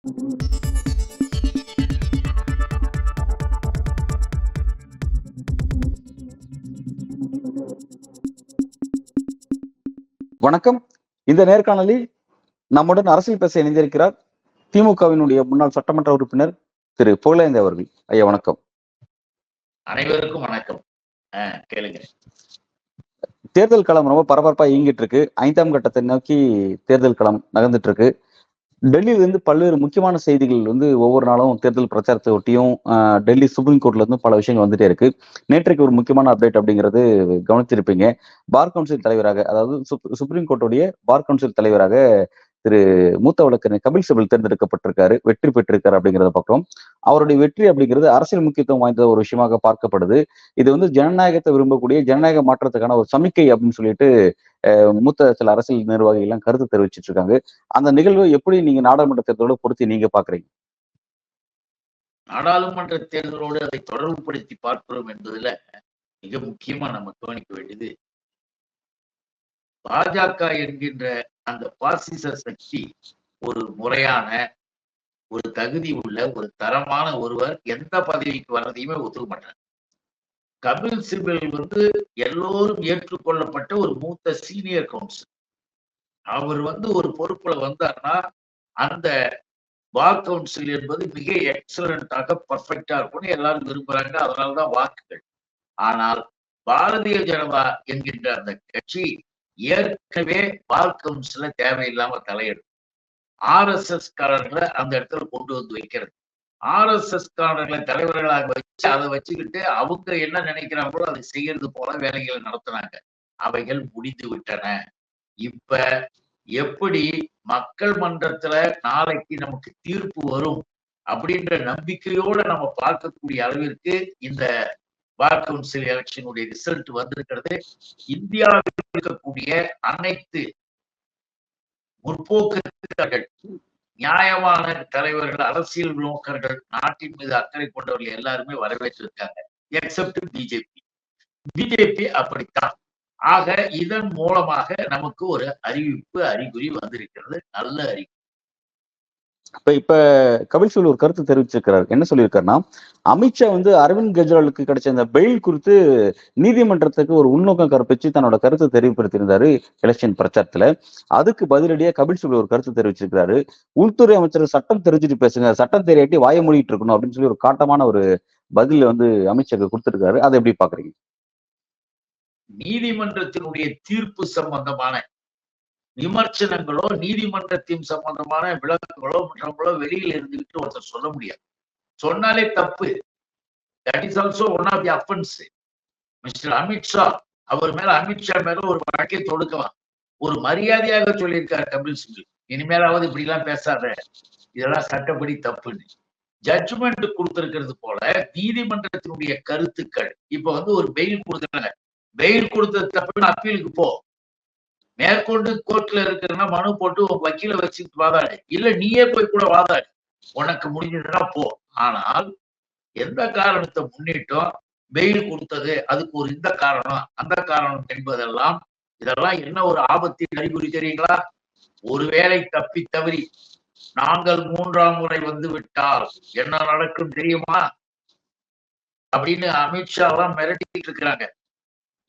வணக்கம். இந்த நேர்காணலில் நம்முடன் அரசியல் பேச இணைந்திருக்கிறார் திமுகவினுடைய முன்னாள் சட்டமன்ற உறுப்பினர் திரு புகழேந்தி அவர்கள். ஐயா வணக்கம். அனைவருக்கும் வணக்கம். கேளுங்க. தேர்தல் களம் ரொம்ப பரபரப்பா இயங்கிட்டு இருக்கு. 5ஆம் கட்டத்தை நோக்கி தேர்தல் களம் நகர்ந்துட்டு இருக்கு. டெல்லியிலிருந்து பல்வேறு முக்கியமான செய்திகள் ஒவ்வொரு நாளும் தேர்தல் பிரச்சாரத்தை ஒட்டியும் டெல்லி சுப்ரீம் கோர்ட்ல இருந்து பல விஷயங்கள் வந்துட்டே இருக்கு. நேற்றைக்கு ஒரு முக்கியமான அப்டேட் அப்படிங்கிறது கவனித்திருப்பீங்க. பார் கவுன்சில் தலைவராக, அதாவது சுப்ரீம் கோர்ட்டுடைய பார் கவுன்சில் தலைவராக திரு மூத்த வழக்கறிஞர் கபில் சிபல் தேர்ந்தெடுக்கப்பட்டிருக்காரு, வெற்றி பெற்றிருக்காரு அப்படிங்கிறத பார்க்கிறோம். அவருடைய வெற்றி அப்படிங்கிறது அரசியல் முக்கியத்துவம் வாய்ந்த ஒரு விஷயமாக பார்க்கப்படுது. இது ஜனநாயகத்தை விரும்பக்கூடிய ஜனநாயக மாற்றத்துக்கான ஒரு சமிக்கை அப்படின்னு சொல்லிட்டு மூத்த சில அரசியல் நிர்வாகிகள் எல்லாம் கருத்து தெரிவிச்சிட்டு இருக்காங்க. அந்த நிகழ்வு எப்படி நீங்க நாடாளுமன்ற தேர்தலோட பொருத்தி நீங்க பாக்குறீங்க? நாடாளுமன்ற தேர்தலோடு அதை தொடர்புபடுத்தி பார்க்கிறோம் என்பதுல மிக முக்கியமா நம்ம கவனிக்க வேண்டியது, பாஜக என்கின்ற அந்த பாசிச சக்தி ஒரு முறையான, ஒரு தகுதி உள்ள, ஒரு தரமான ஒருவர் எந்த பதவிக்கு வர்றதையுமே ஒத்துக்க மாட்டார். கபில் சிபல் எல்லோரும் ஏற்றுக்கொள்ளப்பட்ட ஒரு மூத்த சீனியர் கவுன்சில். அவர் ஒரு பொறுப்புல வந்தார்னா அந்த பார் கவுன்சில் என்பது மிக எக்ஸலண்டாக பர்ஃபெக்டா இருக்கும்னு எல்லாரும் விரும்புறாங்க. அதனாலதான் வாக்குகள். ஆனால் பாரதிய ஜனதா என்கின்ற அந்த கட்சி ஏற்கனவே பார் கவுன்சில தேவையில்லாம தலையிடும். RSS காரர்களை அந்த இடத்துல கொண்டு வந்து வைக்கிறது. RSS காரர்களை தலைவர்களாக வச்சு அதை வச்சுக்கிட்டு அவங்க என்ன நினைக்கிறாங்களோ அதை செய்யறது போல வேலைகளை நடத்தினாங்க. அவைகள் முடிந்து விட்டன. இப்ப எப்படி மக்கள் மன்றத்துல நாளைக்கு நமக்கு தீர்ப்பு வரும் அப்படின்ற நம்பிக்கையோட நம்ம பார்க்கக்கூடிய அளவிற்கு இந்த பார் கவுன்சில் எலெக்ஷனுடைய ரிசல்ட் வந்திருக்கிறது. இந்தியாவில் இருக்கக்கூடிய அனைத்து முற்போக்கு நியாயமான தலைவர்கள், அரசியல் நோக்கர்கள், நாட்டின் மீது அக்கறை கொண்டவர்கள் எல்லாருமே வரவேற்றிருக்காங்க. எக்ஸப்ட் பிஜேபி அப்படித்தான். ஆக இதன் மூலமாக நமக்கு ஒரு அறிகுறி வந்திருக்கிறது. நல்ல அறிகுறி. இப்ப கபில் சிபல் ஒரு கருத்து தெரிவிச்சிருக்கிறார். என்ன சொல்லியிருக்காருன்னா, அமித்ஷா அரவிந்த் கெஜ்ரிவாலுக்கு கிடைச்ச இந்த பெயில் குறித்து நீதிமன்றத்துக்கு ஒரு உள்நோக்கம் கற்பிச்சு தன்னோட கருத்து தெரிவித்திருந்தாரு எலெக்ஷன் பிரச்சாரத்துல. அதுக்கு பதிலடியா கபில் சிபல் ஒரு கருத்து தெரிவிச்சிருக்கிறாரு. உள்துறை அமைச்சர் சட்டம் தெரிஞ்சுட்டு பேசுங்க, சட்டம் தெரியாட்டி வாய மூடிட்டு இருக்கணும் அப்படின்னு சொல்லி ஒரு காட்டமான ஒரு பதில் அமித்ஷாக்கு கொடுத்திருக்காரு. அதை எப்படி பாக்குறீங்க? நீதிமன்றத்தினுடைய தீர்ப்பு சம்பந்தமான விமர்சனங்களோ, நீதிமன்றத்தின் சம்பந்தமான விளக்கங்களோ மற்றவங்களோ வெளியில இருந்துகிட்டு ஒருத்தர் சொல்ல முடியாது. சொன்னாலே தப்பு. That is also one of the offence. Mister Amit Shah, அவர் மேல அமித்ஷா மேல ஒரு வழக்கை தொடுக்கலாம். ஒரு மரியாதையாக சொல்லியிருக்காரு கபில் சிபல், இனிமேலாவது இப்படி எல்லாம் பேசாத, இதெல்லாம் சட்டப்படி தப்புன்னு. ஜட்ஜ்மெண்ட் கொடுத்திருக்கிறது போல நீதிமன்றத்தினுடைய கருத்துக்கள். இப்ப ஒரு பெயில் கொடுத்தாங்க. பெயில் கொடுத்தது தப்புன்னு அப்பீலுக்கு போ. மேற்கொண்டு கோர்ட்ல இருக்கிறன்னா மனு போட்டு உங்க வக்கீல வச்சு வாதாடு, இல்ல நீயே போய் கூட வாதாடு, உனக்கு முடிஞ்சதுன்னா போ. ஆனால் எந்த காரணத்தை முன்னிட்டும் பெயில் கொடுத்தது, அதுக்கு ஒரு இந்த காரணம் அந்த காரணம் என்பதெல்லாம், இதெல்லாம் என்ன ஒரு ஆபத்தின் அறிகுறி தெரியுங்களா? ஒருவேளை தப்பி தவறி நாங்கள் 3ஆம் முறை விட்டால் என்ன நடக்கும் தெரியுமா அப்படின்னு அமித்ஷா எல்லாம் மிரட்டிட்டு இருக்கிறாங்க.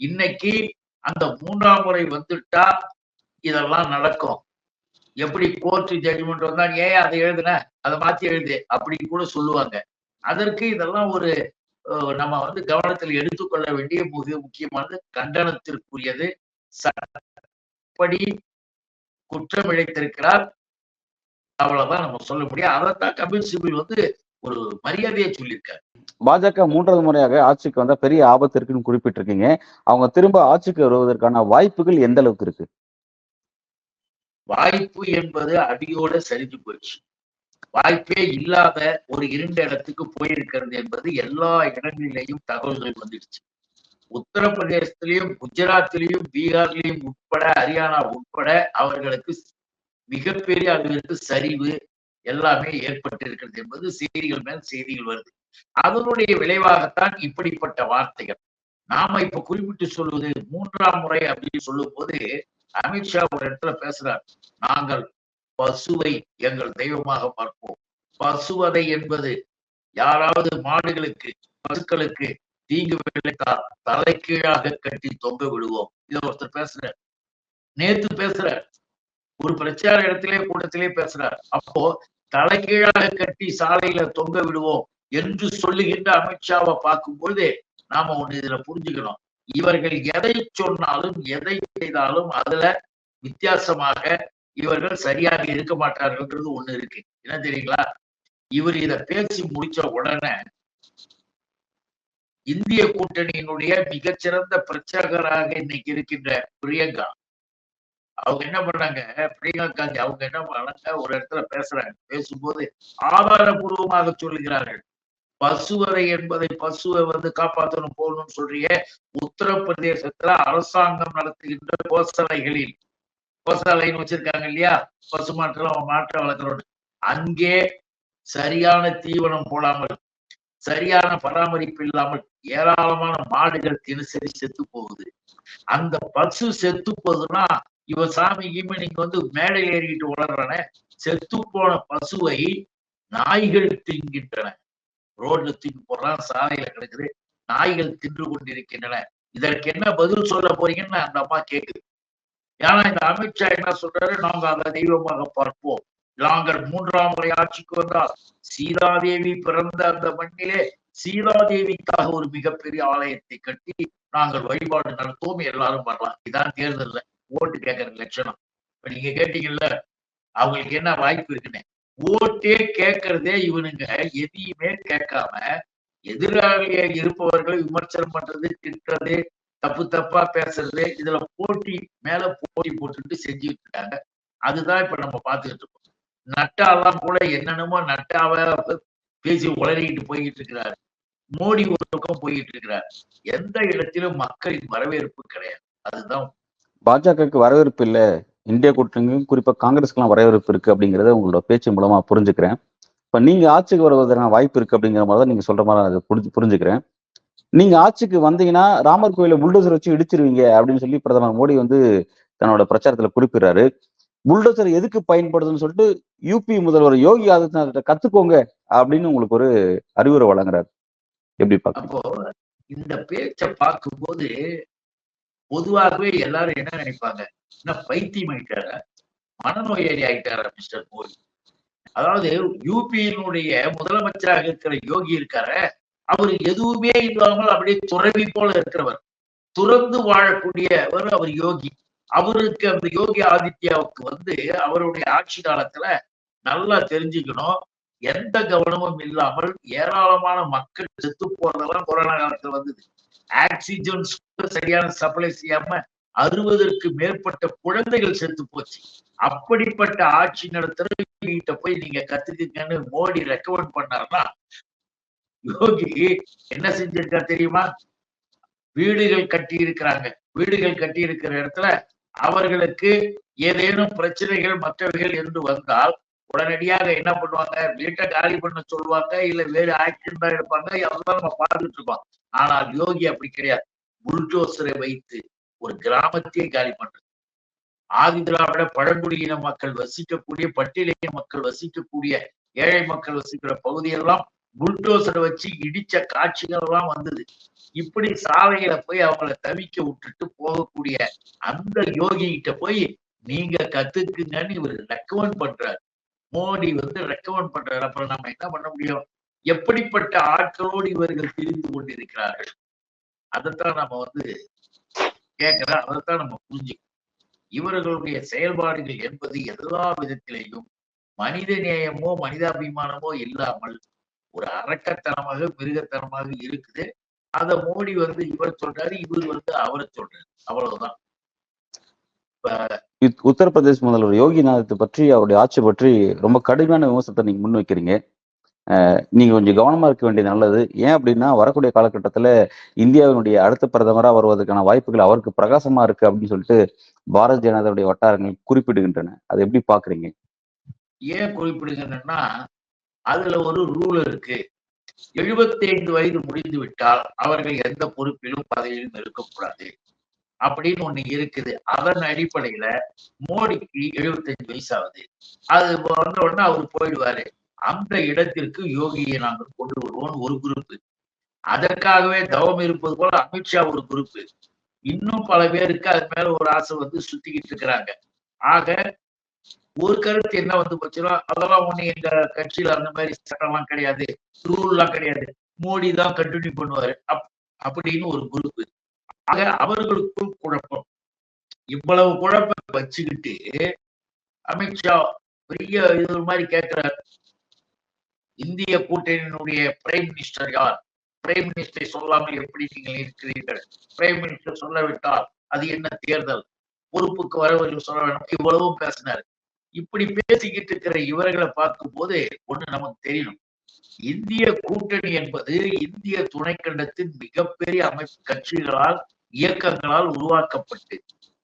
இன்னைக்கு அந்த 3ஆம் முறை வந்துட்டா இதெல்லாம் நடக்கும். எப்படி கோர்ட் ஜட்ஜ்மெண்ட் வந்தா ஏன் அதை எழுதுன, அதை மாத்தி எழுது அப்படின்னு கூட சொல்லுவாங்க. அதற்கு இதெல்லாம் ஒரு நம்ம கவனத்தில் எடுத்துக்கொள்ள வேண்டிய மிக முக்கியமானது, கண்டனத்திற்குரியது. சட்டப்படி குற்றம் இழைத்திருக்கிறார், அவ்வளவுதான் நம்ம சொல்ல முடியும். அதைத்தான் கபில் சிபல் ஒரு மரியாதையை சொல்லியிருக்காரு. பாஜக 3வது முறையாக ஆட்சிக்கு வந்தா பெரிய ஆபத்து இருக்குன்னு குறிப்பிட்டிருக்கீங்க. அவங்க திரும்ப ஆட்சிக்கு வருவதற்கான வாய்ப்புகள் எந்த அளவுக்கு இருக்கு? வாய்ப்பு என்பது அடியோட சரிஞ்சு போயிடுச்சு. வாய்ப்பே இல்லாத ஒரு இருண்ட இடத்துக்கு போயிருக்கிறது என்பது எல்லா இடங்களிலேயும் தகவல்கள் வந்துடுச்சு. உத்தரப்பிரதேசத்திலையும், குஜராத்திலையும், பீகார்லையும் உட்பட, ஹரியானா உட்பட அவர்களுக்கு மிகப்பெரிய அளவிற்கு சரிவு எல்லாமே ஏற்பட்டிருக்கிறது என்பது செய்திகள் மேல் செய்திகள் வருது. அதனுடைய விளைவாகத்தான் இப்படிப்பட்ட வார்த்தைகள். நாம இப்ப குறிப்பிட்டு சொல்வது 3ஆம் முறை அப்படின்னு சொல்லும் போது, அமித்ஷா ஒரு இடத்துல பேசுறார், நாங்கள் பசுவை எங்கள் தெய்வமாக பார்ப்போம், பசுவதை என்பது யாராவது மாடுகளுக்கு பசுக்களுக்கு தீங்கு விளைத்தால் தலைகீழாக கட்டி தொங்க விடுவோம். இத ஒருத்தர் பேசுறார், நேத்து பேசுறார், ஒரு பிரச்சார இடத்திலே கூட்டத்திலே பேசுறார். அப்போ தலைகீழாக கட்டி சாலையில தொங்க விடுவோம் என்று சொல்லுகின்ற அமித்ஷாவை பார்க்கும்போது நாம ஒண்ணு இதுல புரிஞ்சுக்கணும். இவர்கள் எதை சொன்னாலும் எதை செய்தாலும் அதுல வித்தியாசமாக இவர்கள் சரியாக இருக்க மாட்டார்கள்ன்றது ஒண்ணு இருக்கு. என்ன தெரியுங்களா? இவர் இத பேசி முடிச்ச உடனே இந்திய கூட்டணியினுடைய மிகச்சிறந்த பிரச்சாரகராக இன்னைக்கு இருக்கின்ற பிரியங்கா, அவங்க என்ன பண்ணாங்க, பிரியங்கா காந்தி அவங்க என்ன பண்ணாங்க, ஒரு இடத்துல பேசுறாங்க. பேசும்போது ஆதாரபூர்வமாக சொல்லுகிறார்கள், பசுவதை என்பதை பசுவை காப்பாற்றணும் போகணும்னு சொல்றிய, உத்தரப்பிரதேசத்துல அரசாங்கம் நடத்துகின்ற கோசாலைகளில், கோசாலைன்னு வச்சிருக்காங்க இல்லையா, பசுமாற்றம் மாற்ற வளர்க்கிறோம், அங்கே சரியான தீவனம் போடாமல் சரியான பராமரிப்பு இல்லாமல் ஏராளமான மாடுகள் தினசரி செத்து போகுது. அந்த பசு செத்து போகுதுன்னா இவன் சாமி கீமி நீங்க மேடை ஏறிக்கிட்டு வளர்றான, செத்து போன பசுவை நாய்கள் தின்கின்றன. ரோட்ல தூக்கி போடுறான், சாலையில கிடக்குது, நாய்கள் தின்று கொண்டிருக்கின்றன. இதற்கு என்ன பதில் சொல்ல போறீங்கன்னு அந்த அம்மா கேக்குது. ஏன்னா இந்த அமித்ஷா என்ன சொல்றாரு, நாங்க அதை தெய்வமாக பார்ப்போம், நாங்கள் 3ஆம் முறை ஆட்சிக்கு வந்தால் சீதாதேவி பிறந்த அந்த மண்ணிலே சீதாதேவிக்காக ஒரு மிகப்பெரிய ஆலயத்தை கட்டி நாங்கள் வழிபாடு நடத்துவோம், எல்லாரும் வரலாம். இதான் தேர்தல்ல ஓட்டு கேட்கிற லட்சணம். இப்ப நீங்க கேட்டீங்கல்ல அவங்களுக்கு என்ன வாய்ப்பு இருக்குன்னு, ஓட்டே கேட்கறதே இவனுங்க எதையுமே கேட்காம எதிராளிய இருப்பவர்களை விமர்சனம் பண்றது, திட்டுறது, தப்பு தப்பா பேசுறது, இதுல போட்டி மேல போட்டி போட்டுட்டு செஞ்சுட்டு இருக்காங்க. அதுதான் இப்ப நம்ம பார்த்துக்கிட்டு இருக்கோம். நட்டாலாம் கூட என்னென்னமோ நட்டாவ பேசி உளறிக்கிட்டு போய்கிட்டு இருக்கிறாரு. மோடி ஒரு பக்கம் போயிட்டு இருக்கிறார். எந்த இடத்திலும் மக்களின் வரவேற்பு கிடையாது. அதுதான் பாஜகவுக்கு வரவேற்பு இல்ல, இந்திய கூட்டணிக்கும் குறிப்பா காங்கிரஸ்க்குலாம் வரவேற்பு இருக்கு அப்படிங்கறத உங்களோட பேச்சு மூலமா புரிஞ்சுக்கிறேன். இப்ப நீங்க ஆட்சிக்கு வருவதற்கான வாய்ப்பு இருக்கு அப்படிங்கிற மாதிரி நீங்க சொல்ற மாதிரி அதை புரிஞ்சுக்கிறேன். நீங்க ஆட்சிக்கு வந்தீங்கன்னா ராமர் கோயிலை புல்டோசர் வச்சு இடிச்சிருவீங்க அப்படின்னு சொல்லி பிரதமர் மோடி தன்னோட பிரச்சாரத்துல குறிப்பிடுறாரு. புல்டோசர் எதுக்கு பயன்படுதுன்னு சொல்லிட்டு யூபி முதல்வர் யோகி ஆதித்யநாத் கத்துக்கோங்க அப்படின்னு உங்களுக்கு ஒரு அறிவுரை வழங்குறாரு. எப்படி பாக்க? அப்போ இந்த பேச்சை பார்க்கும்போது பொதுவாகவே எல்லாரும் என்ன நினைப்பாங்க, என்ன பைத்தியம் ஆயிட்டாரா, மனநோயாளி ஆயிட்டாரா மிஸ்டர் மோடி. அதாவது யூபியினுடைய முதலமைச்சராக இருக்கிற யோகி இருக்கார, அவர் எதுவுமே இல்லாமல் அப்படியே துறவி போல இருக்கிறவர், துறந்து வாழக்கூடியவர் அவர் யோகி. அவருக்கு அந்த யோகி ஆதித்யாவுக்கு அவருடைய ஆட்சி காலத்துல நல்லா தெரிஞ்சுக்கணும், எந்த கவனமும் இல்லாமல் ஏராளமான மக்கள் செத்து போறதெல்லாம் கொரோனா காலத்துல வந்தது. ஆக்சிஜன் சரியான சப்ளை செய்யாம 60க்கு மேற்பட்ட குழந்தைகள் செத்து போச்சு. அப்படிப்பட்ட ஆட்சி நடத்துகிட்ட போய் நீங்க கத்துக்குங்கன்னு மோடி ரெக்கமெண்ட் பண்ணாருன்னா, யோகி என்ன செஞ்சிருக்கா தெரியுமா? வீடுகள் கட்டி இருக்கிறாங்க, வீடுகள் கட்டி இருக்கிற இடத்துல அவர்களுக்கு ஏதேனும் பிரச்சனைகள் மற்றவைகள் என்று வந்தால் உடனடியாக என்ன பண்ணுவாங்க, வீட்டை காலி பண்ண சொல்லுவாங்க, இல்ல வேறு ஆக்ஷன் தான் எடுப்பாங்க. அதெல்லாம் நம்ம பார்த்துட்டு இருக்கோம். ஆனால் யோகி அப்படி கிடையாது. புல்டோசரை வைத்து ஒரு கிராமத்தையே காலி பண்றது. ஆதி திராவிட பழங்குடியின மக்கள் வசிக்கக்கூடிய, பட்டியலின மக்கள் வசிக்கக்கூடிய, ஏழை மக்கள் வசிக்கிற பகுதியெல்லாம் புல்டோசரை வச்சு இடிச்ச காட்சிகள் எல்லாம் வந்தது. இப்படி சாலையில போய் அவங்கள தவிக்க விட்டுட்டு போகக்கூடிய அந்த யோகி கிட்ட போய் நீங்க கத்துக்குங்கன்னு இவர் ரெக்கமெண்ட் பண்றாரு. மோடி ரெக்கமெண்ட் பண்றாரு. அப்புறம் நம்ம என்ன பண்ண முடியும்? எப்படிப்பட்ட ஆட்களோடு இவர்கள் திரிந்து கொண்டிருக்கிறார்கள், அதைத்தான் நம்ம கேட்கிறோம். அதைத்தான் நம்ம புரிஞ்சுக்கணும். இவர்களுடைய செயல்பாடுகள் என்பது எல்லா விதத்திலேயும் மனித நேயமோ மனிதாபிமானமோ இல்லாமல் ஒரு அரக்கத்தனமாக மிருகத்தனமாக இருக்குது. அத மோடி இவர் சொல்றாரு, இவர் அவரை சொல்றாரு, அவ்வளவுதான். உத்தரப்பிரதேச முதல்வர் யோகிநாத் பற்றி, அவருடைய ஆட்சி பற்றி ரொம்ப கடுமையான விமர்சனத்தை நீங்க முன்வைக்கிறீங்க. நீங்க கொஞ்சம் கவனமா இருக்க வேண்டியது நல்லது. ஏன் அப்படின்னா வரக்கூடிய காலகட்டத்துல இந்தியாவினுடைய அடுத்த பிரதமரா வருவதற்கான வாய்ப்புகள் அவருக்கு பிரகாசமா இருக்கு அப்படின்னு சொல்லிட்டு பாரதிய ஜனதாவுடைய வட்டாரங்கள் குறிப்பிடுகின்றன. அதை எப்படி பாக்குறீங்க? ஏன் குறிப்பிடுகின்றன? அதுல ஒரு ரூல் இருக்கு. 75 வயது முடிந்து விட்டால் அவர்கள் எந்த பொறுப்பிலும் பதவியிலும் இருக்கக்கூடாது அப்படின்னு ஒண்ணு இருக்குது. அதன் அடிப்படையில மோடிக்கு 75 வயசு ஆகுது. அது வந்த உடனே அவரு போயிடுவாரு. அந்த இடத்திற்கு யோகியை நாங்கள் கொண்டு வருவோம் ஒரு குரூப். அதற்காகவே தவம் இருப்பது போல அமித்ஷா ஒரு குரூப். இன்னும் பல பேருக்கு அது மேல ஒரு ஆசை வந்து சுத்திக்கிட்டு இருக்கிறாங்க. ஆக ஒரு கருத்து என்ன வந்து போச்சுன்னா, அதெல்லாம் ஒண்ணு எங்க கட்சியில அந்த மாதிரி சட்டம்லாம் கிடையாது, ரூல்லாம் கிடையாது, மோடி தான் கண்டினியூ பண்ணுவாரு அப்படின்னு ஒரு குரூப். ஆக அவர்களுக்குள் குழப்பம். இவ்வளவு குழப்பத்தை வச்சுக்கிட்டு அமித்ஷா பெரிய இது மாதிரி கேட்கிறார், இந்திய கூட்டணியினுடைய பிரைம் மினிஸ்டர் யார்? பிரைம் மினிஸ்டரை சொல்லாமல் எப்படி நீங்கள் இருக்கிறீர்கள்? பிரைம் மினிஸ்டர் சொல்லவிட்டால் அது என்ன தேர்தல்? பொறுப்புக்கு வரவர்கள் சொல்ல வேண்டும். இவ்வளவும் பேசினார். இப்படி பேசிக்கிட்டு இருக்கிற இவர்களை பார்க்கும் போது ஒண்ணு நமக்கு தெரியணும். இந்திய கூட்டணி என்பது இந்திய துணைக்கண்டத்தின் மிகப்பெரிய அமைப்பு கட்சிகளால் இயக்கங்களால் உருவாக்கப்பட்டு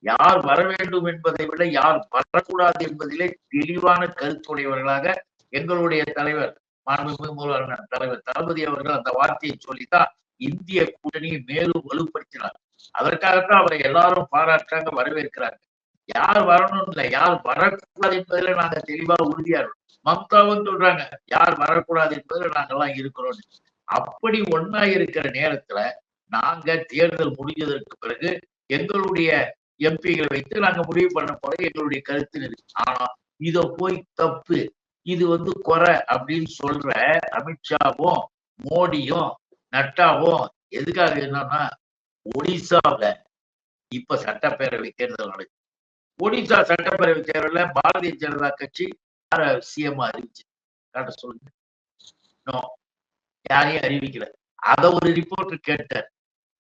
யார் வர வேண்டும் என்பதை விட யார் வரக்கூடாது என்பதிலே தெளிவான கருத்துடையவர்களாக எங்களுடைய தலைவர் மாண்புமிகு முதல்வர் தலைவர் தளபதி அவர்கள் அந்த வார்த்தையை சொல்லித்தான் இந்திய கூட்டணியை மேலும் வலுப்படுத்தினார். அதற்காகத்தான் அவரை எல்லாரும் பாராட்டாங்க, வரவேற்கிறாங்க. யார் வரணும் இல்லை, யார் வரக்கூடாது என்பதில நாங்க தெளிவா உறுதியா இருக்கோம். மம்தாவும் சொல்றாங்க யார் வரக்கூடாது என்பதில் நாங்கெல்லாம் இருக்கிறோம். அப்படி ஒன்னா இருக்கிற நேரத்துல நாங்க தேர்தல் முடிஞ்சதற்கு பிறகு எங்களுடைய எம்பிகளை வைத்து நாங்க முடிவு பண்ண போற எங்களுடைய கருத்து இருக்கு. ஆனா இத போய் தப்பு, இது வந்து குறை அப்படின்னு சொல்ற அமித்ஷாவும் மோடியும் நட்டாவும் எதுக்காக என்னன்னா, ஒடிசாவில இப்ப சட்டப்பேரவை தேர்தல் நடக்குது. ஒடிசா சட்டப்பேரவை தேர்தல பாரதிய ஜனதா கட்சி யார சிஎம் அறிவிச்சு காட்ட சொல்லுங்க. யாரையும் அறிவிக்கல. அத ஒரு ரிப்போர்ட்டர் கேட்டார்,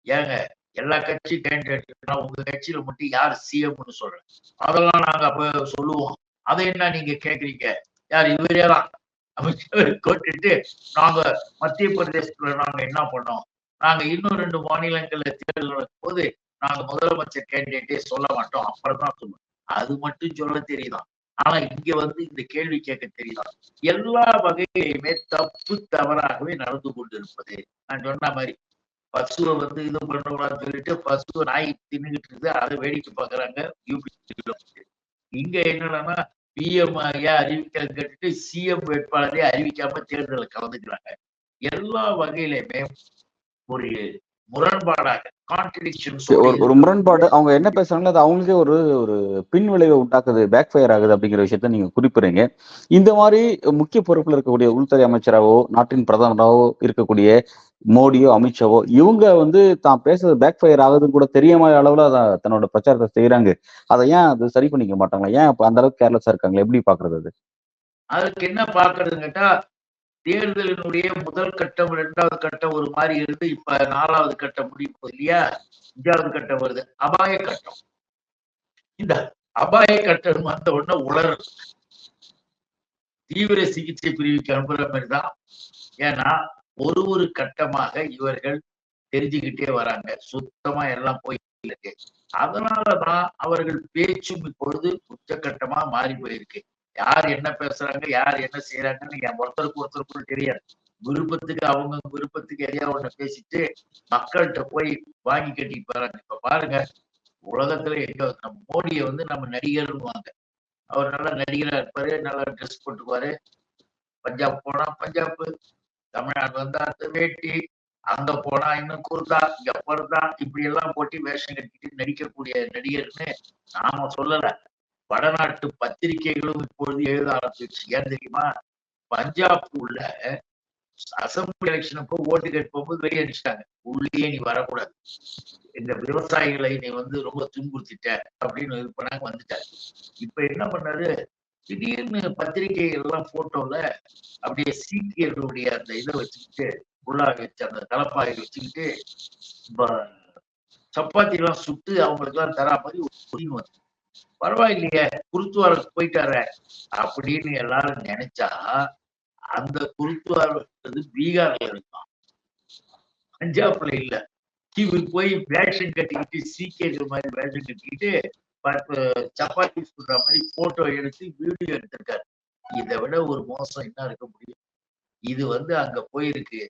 ஏங்க எல்லா கட்சி கேண்டிடேட் உங்க கட்சியில மட்டும் யார் சிஎம்னு சொல்றேன், அதெல்லாம் நாங்க அப்ப சொல்லுவோம், அதை என்ன நீங்க கேக்குறீங்க? யார் இவரேதான் அமைச்சர் கேட்டுட்டு நாங்க மத்திய பிரதேசத்துல நாங்க என்ன பண்ணோம், நாங்க இன்னும் 2 மாநிலங்கள்ல தேர்தல் நடக்கும் போது நாங்க முதலமைச்சர் கேண்டிடேட்டே சொல்ல மாட்டோம், அப்புறம் தான் சொல்லுவோம். அது மட்டும் சொல்ல தெரியுதான், ஆனா இங்க வந்து இந்த கேள்வி கேட்க தெரியுதான். எல்லா வகையிலுமே தப்பு தவறாகவே நடந்து கொண்டிருப்பது. நான் சொன்ன மாதிரி பசுவை வந்து இது பண்ணக்கூடாதுன்னு சொல்லிட்டு பசுவை நாய் தின்னுகிட்டு இருக்குது, அதை வேடிக்கை பாக்குறாங்க யூபி. இங்க என்னன்னா பிஎம் ஏன் அறிவிக்க கேட்டுட்டு சிஎம் வேட்பாளரே அறிவிக்காம தேர்தலில் கலந்துக்கிறாங்க. எல்லா வகையிலுமே ஒரு முரண்பாடாக ஒரு முரண்பாடு. அவங்க என்ன பேசுறாங்களோ அது அவங்களுக்கே ஒரு ஒரு பின் விளைவை உண்டாக்குது, பேக் ஃபயர் ஆகுது அப்படிங்கிற விஷயத்த நீங்க குறிப்பிடுறீங்க. இந்த மாதிரி முக்கிய பொறுப்புல இருக்கக்கூடிய உள்துறை அமைச்சராவோ நாட்டின் பிரதமராவோ இருக்கக்கூடிய மோடியோ அமித்ஷாவோ இவங்க வந்து தான் பேசுறது பேக் ஃபயர் ஆகுதுன்னு கூட தெரியாம அளவுல தன்னோட பிரச்சாரத்தை செய்யறாங்க. அதை ஏன் அது சரி பண்ணிக்க மாட்டாங்களா? ஏன் அந்த அளவுக்கு கேர்லெஸ்ஸா இருக்காங்களா? எப்படி பாக்குறது அது? அதுக்கு என்ன பாக்குறதுன்னு கேட்டா, தேர்தலினுடைய முதல் கட்டம் 2வது கட்டம் ஒரு மாதிரி இருந்து இப்ப 4வது கட்டம் முடியும் இல்லையா, 5வது கட்டம் வருது, அபாய கட்டம். இந்த அபாய கட்டம் வந்த உடனே உளறல் தீவிர சிகிச்சை பிரிவுக்கு அனுப்புற மாதிரிதான். ஏன்னா ஒரு கட்டமாக இவர்கள் தெரிஞ்சுக்கிட்டே வராங்க, சுத்தமா எல்லாம் போயிருக்கு. அதனாலதான் அவர்கள் பேச்சும் இப்பொழுது உச்சகட்டமா மாறி போயிருக்கு. யார் என்ன பேசுறாங்க, யார் என்ன செய்யறாங்கன்னு என் ஒருத்தருக்கு தெரியாது. விருப்பத்துக்கு அவங்க விருப்பத்துக்கு எதையாவது ஒண்ணு பேசிட்டு மக்கள்கிட்ட போய் வாங்கி கட்டிட்டு போறாங்க. இப்ப பாருங்க, உலகத்துல எங்க நம்ம மோடியை வந்து நம்ம நடிகர்வாங்க, அவர் நல்லா நடிகரா இருப்பாரு, நல்லா ட்ரெஸ் போட்டுக்குவாரு. பஞ்சாப் போனா பஞ்சாப், தமிழ்நாடு வந்தா அந்த வேட்டி, அங்க போனா இன்னும் குர்தா, இங்க பர்தா, இப்படி எல்லாம் போட்டு வேஷம் கட்டிட்டு நடிக்கக்கூடிய நடிகர்னு நாம சொல்லல. வடநாட்டு பத்திரிகைகளும் இப்பொழுது எழுத ஆரம்பிச்சு. ஏன் தெரியுமா, பஞ்சாப் உள்ள அசம்பிளி எலெக்ஷன் அப்போ ஓட்டு கேட்போது வெளியே அடிச்சிட்டாங்க, உள்ளே நீ வரக்கூடாது, இந்த விவசாயிகளை நீ வந்து ரொம்ப துன்புறுத்திட்ட அப்படின்னு இது பண்ணாங்க, வந்துட்டாரு. இப்ப என்ன பண்ணாரு, திடீர்னு பத்திரிகை எல்லாம் போட்டோல அப்படியே சீக்கியர்களுடைய அந்த இதை வச்சுக்கிட்டு உள்ளாக வச்சு அந்த தலப்பாகை வச்சுக்கிட்டு சப்பாத்தி எல்லாம் சுட்டு அவங்களுக்கு எல்லாம் தரா மாதிரி பரவாயில்லையே குருத்துவார போயிட்டார அப்படின்னு எல்லாரும் நினைச்சா, அந்த குருத்துவார் பீகார்ல இருக்கான், பஞ்சாப்ல இல்ல. இவர் போய் வேஷம் கட்டிக்கிட்டு சீக்கியர்கள் மாதிரி வேஷம் கட்டிக்கிட்டு சப்பாத்தி சுடுற மாதிரி போட்டோ எடுத்து வீடியோ எடுத்திருக்காரு. இதை விட ஒரு மோசம் என்ன இருக்க முடியும்? இது வந்து அங்க போயிருக்கு.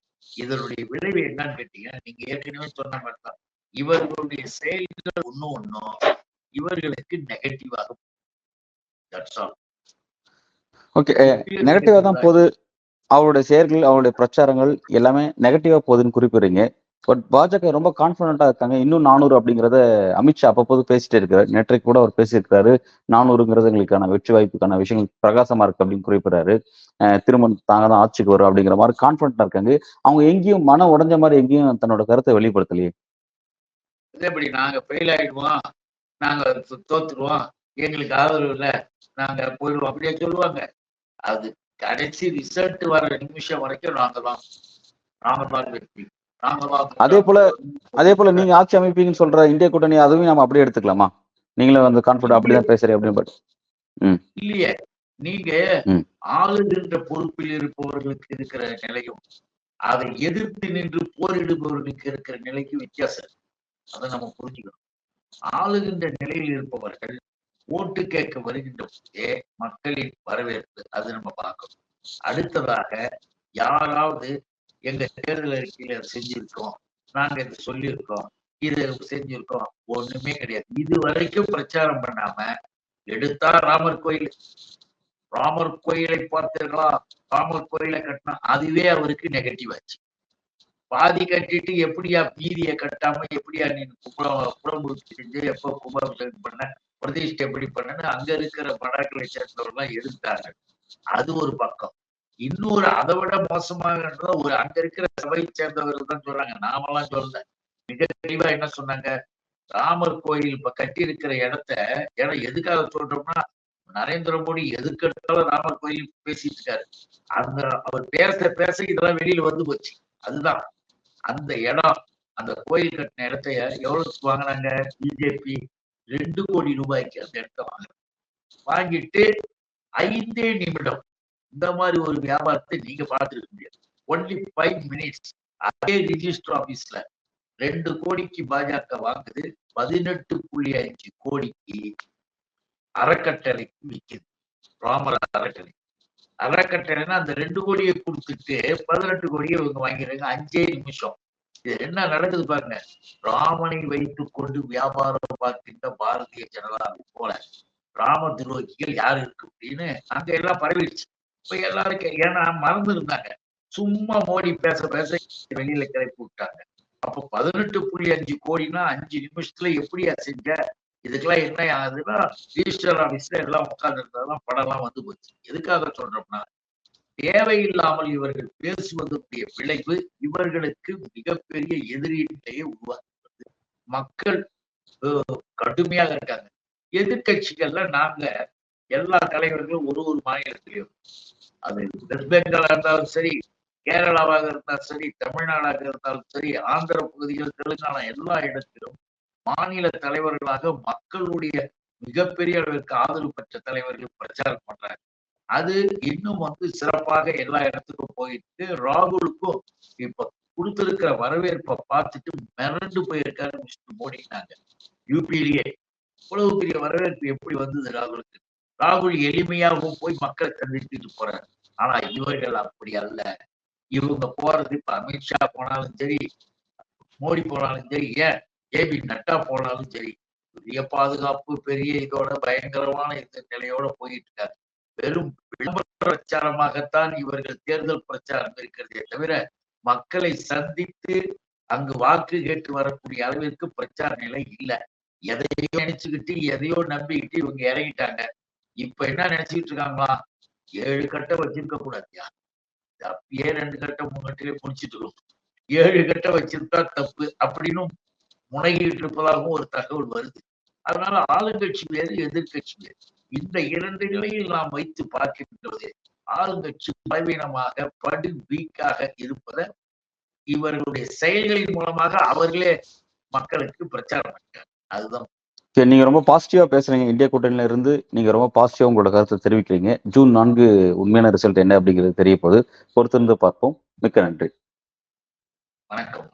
இதனுடைய விளைவு என்னன்னு கேட்டீங்கன்னா, நீங்க ஏற்கனவே சொன்ன மாதிரி தான், இவர்களுடைய செயல்கள் ஒண்ணும் இவர்களுக்கு நெகட்டிவாக. ஓகே, நெகட்டிவா தான் போகுது. அவருடைய செயல்கள், அவருடைய பிரச்சாரங்கள் எல்லாமே நெகட்டிவா போகுதுன்னு குறிப்பிடுறீங்க. பட் பாஜக ரொம்ப கான்ஃபிடென்ட்டா இருக்காங்க. இன்னும் 400 அப்படிங்கிறத அமித்ஷா அப்பப்போது பேசிட்டே இருக்காரு. நேற்றைக்கு கூட அவர் பேசியிருக்காரு. 400ங்கிறது எங்களுக்கான வெற்றி வாய்ப்புக்கான விஷயங்கள் பிரகாசமா இருக்கு அப்படின்னு குறிப்பிடுறாரு. திரும்ப தாங்க தான் ஆட்சிக்கு வரும் அப்படிங்கிற மாதிரி கான்ஃபிடென்ட்டா இருக்காங்க. அவங்க எங்கேயும் மனம் உடைஞ்ச மாதிரி எங்கேயும் தன்னோட கருத்தை வெளிப்படுத்தலையே. எப்படி நாங்க ஃபெயில் ஆயிடுவோம், நாங்க தோத்துருவோம், எங்களுக்கு ஆதரவு இல்ல, நாங்க போயிடுவோம் அப்படியே சொல்லுவாங்க. அது கடைசி ரிசல்ட் வர நிமிஷம் வரைக்கும் நாங்க தான் வெற்றி. அதே போல நீங்க ஆட்சி அமைப்பீங்கன்னு சொல்ற இந்திய கூட்டணி அதுவும் நம்ம அப்படியே எடுத்துக்கலாமா? நீங்களும் வந்து கான்ஃபிடன்ட் அப்படிதான் பேசுறீங்க அப்படின்னு. இல்லையே, நீங்க ஆளுகின்ற பொறுப்பில் இருப்பவர்களுக்கு இருக்கிற நிலையும் அதை எதிர்த்து நின்று போரிடுபவர்களுக்கு இருக்கிற நிலைக்கு வித்தியாசம். அதை நம்ம புரிஞ்சுக்கணும். ஆளுகின்ற நிலையில் இருப்பவர்கள் ஓட்டு கேட்க வருகின்ற போதே மக்களின் வரவேற்பு அது நம்ம பார்க்கணும். அடுத்ததாக யாராவது எங்க தேர்தல் அறிக்கையில செஞ்சிருக்கோம், நாங்க இதை சொல்லியிருக்கோம், இதை செஞ்சிருக்கோம், ஒண்ணுமே கிடையாது. இது வரைக்கும் பிரச்சாரம் பண்ணாம எடுத்தா ராமர் கோயிலை பார்த்தீர்களா, ராமர் கோயிலை கட்டினா அதுவே அவருக்கு நெகட்டிவ் ஆச்சு. பாதி கட்டிட்டு எப்படியா மீதியை கட்டாம எப்படியா நீ குடம்புக்கு செஞ்சு எப்ப கும்பாபிஷேகம் பண்ண, பிரதிஷ்டை எப்படி பண்ணு அங்க இருக்கிற படாக்களை சேர்ந்தவர்கள் எதிர்த்தாங்க. அது ஒரு பக்கம். இன்னொரு அதை விட மோசமாக ஒரு அங்க இருக்கிற சபையை சேர்ந்தவர்கள் தான் சொல்றாங்க, நாமெல்லாம் சொல்லல. மிக தெளிவா என்ன சொன்னாங்க, ராமர் கோயில் இப்ப கட்டி இருக்கிற இடத்த எதுக்காக சொல்றோம்னா, நரேந்திர மோடி எதுக்கெடுத்தாலும் ராமர் கோயில் பேசிட்டு இருக்காரு. அந்த அவர் பேச இதெல்லாம் வெளியில வந்து போச்சு. அதுதான் அந்த இடம், அந்த கோயில் கட்டின இடத்த எவ்வளவுக்கு வாங்கினாங்க பிஜேபி? 2 கோடி ரூபாய்க்கு அந்த இடத்த வாங்கிட்டு 5 நிமிடம் இந்த மாதிரி ஒரு வியாபாரத்தை நீங்க பார்த்துருக்க முடியாது. ஒன்லி 5 மினிட்ஸ் அதே ரிஜிஸ்டர் ஆபீஸ்ல 2 கோடிக்கு பாஜக வாங்குது, 18.5 கோடிக்கு அறக்கட்டளைக்கு விற்குது. ராமர் அறக்கட்டளைன்னா அந்த 2 கோடியை கொடுத்துட்டு 18 கோடியை இவங்க வாங்கிறாங்க 5 நிமிஷம். இது என்ன நடக்குது பாருங்க. ராமனை வைத்துக் கொண்டு வியாபாரம் பார்க்கின்ற பாரதிய ஜனதா போல ராம துரோகிகள் யாரு இருக்கு அப்படின்னு அங்க எல்லாம் பரவிடுச்சு. இப்ப எல்லாருக்கும் ஏன்னா மறந்து இருந்தாங்க. சும்மா மோடி பேச வெளியில கிளப்பி விட்டாங்க. அப்போ 18.5 கோடினா 5 நிமிஷத்துல எப்படியா செஞ்ச? இதுக்கெல்லாம் என்ன ஆகுதுன்னா ரிஜிஸ்டர் ஆபீஸ்ல எல்லாம் உட்கார்ந்து இருந்தாலும் படம் எல்லாம் வந்து போச்சு. எதுக்காக சொல்றோம்னா, தேவையில்லாமல் இவர்கள் பேசுவதற்குரிய விளைவு இவர்களுக்கு மிகப்பெரிய எதிரியிலேயே உருவாக்குறது. மக்கள் கடுமையாக இருக்காங்க. எதிர்கட்சிகள்ல நாங்க எல்லா தலைவர்களும் ஒரு மாநிலத்திலையும், அது வெஸ்ட் பெங்காலா இருந்தாலும் சரி, கேரளாவாக இருந்தாலும் சரி, தமிழ்நாடாக இருந்தாலும் சரி, ஆந்திர பகுதிகள், தெலுங்கானா எல்லா இடத்திலும் மாநில தலைவர்களாக மக்களுடைய மிகப்பெரிய அளவிற்கு ஆதரவு பெற்ற தலைவர்கள் பிரச்சாரம் பண்றாங்க. அது இன்னும் சிறப்பாக எல்லா இடத்துக்கும் போயிட்டு ராகுலுக்கும் இப்ப கொடுத்திருக்கிற வரவேற்பை பார்த்துட்டு மிரண்டு போயிருக்காரு மிஸ்டர் மோடினாங்க. யூபியிலேயே இவ்வளவு பெரிய வரவேற்பு எப்படி வந்தது ராகுலுக்கு? ராகுல் எளிமையாகவும் போய் மக்களை சந்திச்சுட்டு போறாரு. ஆனா இவர்கள் அப்படி அல்ல. இவங்க போறது இப்ப அமித்ஷா போனாலும் சரி, மோடி போனாலும் சரி, ஏன் ஜேபி நட்டா போனாலும் சரி, பெரிய பாதுகாப்பு, பெரிய இதோட பயங்கரமான இந்த நிலையோட போயிட்டு இருக்காரு. வெறும் விளம்பர பிரச்சாரமாகத்தான் இவர்கள் தேர்தல் பிரச்சாரம் இருக்கிறதே தவிர மக்களை சந்தித்து அங்கு வாக்கு கேட்டு வரக்கூடிய அளவிற்கு பிரச்சார நிலை இல்லை. எதையோ நினைச்சுக்கிட்டு எதையோ நம்பிக்கிட்டு இவங்க இறங்கிட்டாங்க. இப்ப என்ன நினைச்சுக்கிட்டு இருக்காங்களா, 7 கட்டம் வச்சிருக்க கூடாதுயா, அப்பயே 2 கட்டம் 3 கட்டிலே முடிச்சுட்டு இருக்கும், 7 கட்டம் வச்சிருந்தா தப்பு அப்படின்னு முனைகிட்டு இருப்பதாகவும் ஒரு தகவல் வருது. அதனால ஆளுங்கட்சி வேறு, எதிர்கட்சி வேறு. இந்த 2 நிலையில் நாம் வைத்து பார்க்கின்றது ஆளுங்கட்சி பலவீனமாக படு வீக்காக இருப்பதை இவர்களுடைய செயல்களின் மூலமாக அவர்களே மக்களுக்கு பிரச்சாரம் பண்ணிட்டாங்க. அதுதான். நீங்க ரொம்ப பாசிட்டிவா பேசுறீங்க. இந்தியா கூட்டணியில இருந்து நீங்க ரொம்ப பாசிட்டிவா உங்களோட கருத்தை தெரிவிக்கிறீங்க. ஜூன் 4 உண்மையான ரிசல்ட் என்ன அப்படிங்கிறது தெரிய போகுது. பொறுத்திருந்து பார்ப்போம். மிக்க நன்றி. வணக்கம்.